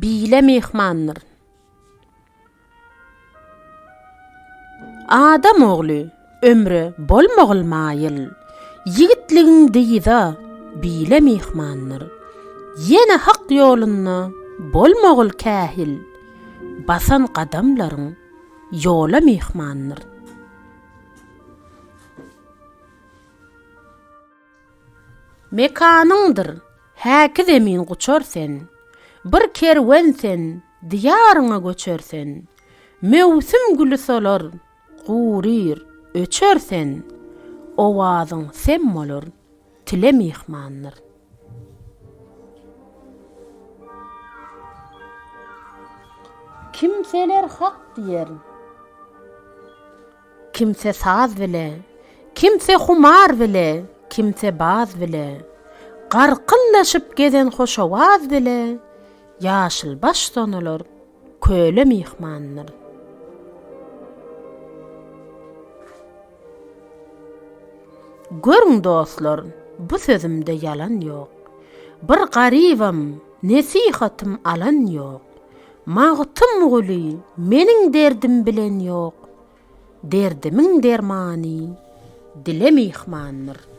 bile mehmandyr. Adam ogly ömrü bolmagylmaýyl, yigitligiň diýza bile mehmandyr. Yene hak ýolunda bolmagyl kähil, basan gadamlaryň yola mehmandyr. Mekanyňdyr, häki zemin guçarsen, bir kerwensen, diýaryňa göçersen, mewsim gülü solar, gurir, öçersen, owazyň sen bolar, tile mehmandyr. Kimseler hak diýer, kimse saz bile, kimse humar bile, kimse baz bile, garqyllaşyp gezen hoşawaz bile, ýaşyl başdan olar, köle mehmandyr. Görüň dostlar, bu sözümde yalan ýok. Bir garibam, nesihatym alan ýok. Mağtym guly, meniň derdim bilen ýok. Derdimiň dermany, dile mehmandyr.